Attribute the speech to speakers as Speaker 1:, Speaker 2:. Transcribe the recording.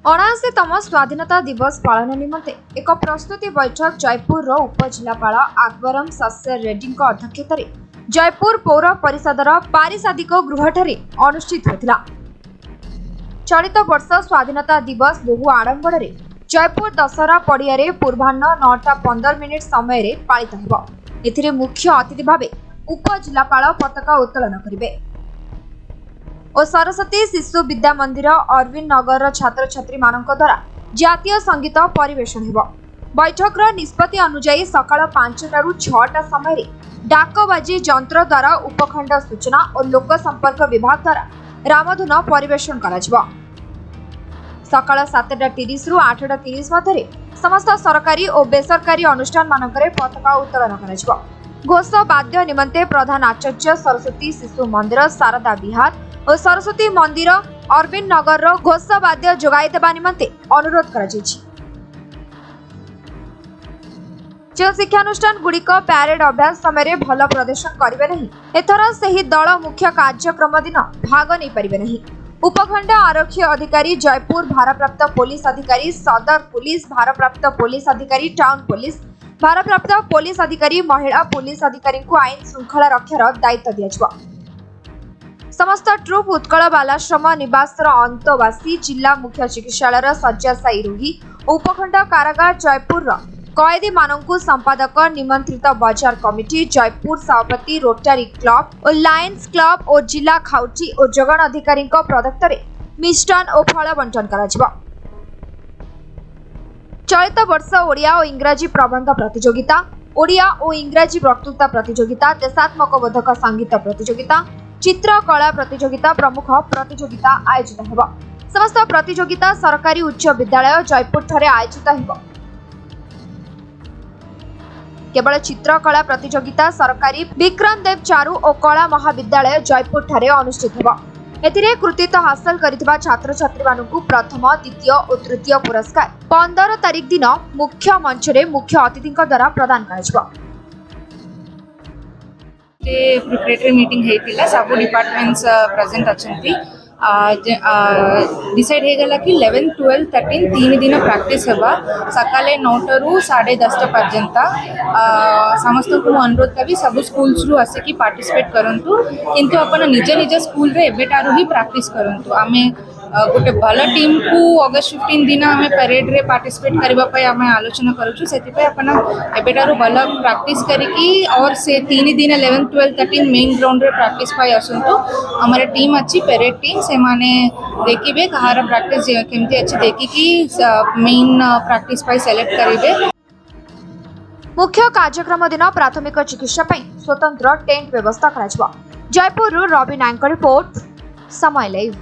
Speaker 1: 79तम स्वाधीनता दिवस पालन निमंते एक प्रस्तुति बैठक जयपुर उपजिलापाल अकबरम सस्यर रेड्डी अध्यक्षतार जयपुर पौर परिषदर पारिषदिक गृहठारे अनुष्ठित होता। चलित वर्ष स्वाधीनता दिवस बहु आडंबर जयपुर दशहरा पड़िया पूर्वाह्न 9:15 समय पालित होब। एथिरे मुख्य अतिथि भाव उपजिलापाल पताका उत्तोलन करेंगे और सरस्वती शिशु विद्या मंदिर अरविंद नगर छात्र छात्री मानक द्वारा जातीय संगीत परिवेषण हेब। बैठक निष्पत्ति अनुसार सकाळ 5टारू 6टा समय डाकबाजी जंत्र द्वारा उपखंड सूचना और लोक संपर्क विभाग द्वारा रामधुन परिवेषण करा जिवो। सकाळ 7:30 रु 8:30 मध्य समस्त सरकारी और बेसरकारी अनुष्ठान मानकरे पताका उत्तोलन करा जिवो। घोष वाद्य निमंते प्रधान आचार्य सरस्वती शिशु मंदिर शारदा विहार और सरस्वती मंदिर अरविंद नगर घोष वाद्य जोगाई देवा निमंते अनुरोध करा जायछि। जो शिक्षानुष्ठान गुड़िक प्यारेड अभ्यास समय भल प्रदर्शन करेंगे नहीं, एथर सही दल मुख्य कार्यक्रम दिन भाग नहीं पारे नहीं। उपखंड आरक्षी अधिकारी जयपुर भारप्राप्त पुलिस अधिकारी सदर पुलिस भारप्राप्त पुलिस अधिकारी टाउन पुलिस भारप्राप्त पुलिस अधिकारी महिला पुलिस अधिकारी को आईन श्रृंखला रक्षार दायित्व दिया। समस्त ट्रुप उत्कल बालाश्रम निवास अंतवासी जिला मुख्य चिकित्सालय शय्याशायी रोगी उपखंड कारागार जयपुर कैदी मानकु संपादक निमंत्रित बाजार कमिटी जयपुर सभापति रोटारी क्लब और लायंस क्लब और जिला खाउटी और जोगाण अधिकारी प्रदत्तरे मिष्टान और फल बंटन करा जिवो। चलित वर्ष ओडिया और इंग्राजी प्रबंध प्रतियोगिता ओडिया और इंग्राजी वक्तृता प्रतियोगिता देशात्मक बोधक संगीत प्रतियोगिता चित्रकला प्रतियोगिता प्रमुख प्रतियोगिता आयोजित हेब। समस्त प्रतियोगिता सरकारी उच्च विद्यालय जयपुर ठारे आयोजित हेब। केवल चित्रकला प्रतियोगिता सरकारी विक्रम देव चारू और कला महाविद्यालय जयपुर ठारे अनुष्ठित हेब। एथिरे कृतित्व हासिल करितबा छात्र छात्री मानकु प्रथम द्वितीय और तृतीय पुरस्कार 15 तारिख दिन मुख्य मंच रे मुख्य अतिथि द्वारा प्रदान कराजिबो।
Speaker 2: प्रिपरेटरी मीटिंग हेतिला सब डिपार्टमेंट्स प्रेजेंट अछंती डिसाइड हे गला कि 11 12 13 तीन दिन प्रैक्टिस हेबा सकाले 9 रु 10:30 पर्यंत समस्त को अनुरोध करी सब स्कूल्स रु आसे कि पार्टिसिपेट करंतु किंतु अपन निज निज स्कूल रे एबेटारू ही प्रैक्टिस करंतु। आमे गोटे भल टीम को अगस्त 15 दिन आमे परेड रे पार्टिसिपेट करबा पय आमे आलोचना करूछु। सेति पे अपन एबेटारू भल प्रैक्टिस करिकि और से 3 दिन 11 12 13 मेन ग्राउंड रे प्रैक्टिस पाई आसंतु। हमर टीम अछि परेड टीम से माने देखिबे कहार प्रैक्टिस केमती अछि देखिकि मेन प्रैक्टिस पाई सेलेक्ट करिवे।
Speaker 1: मुख्य कार्यक्रम दिन प्राथमिक चिकित्सा पई स्वतंत्र टेंट व्यवस्था करा जिवो। जयपुर रवि नायक रिपोर्ट समय लाइव।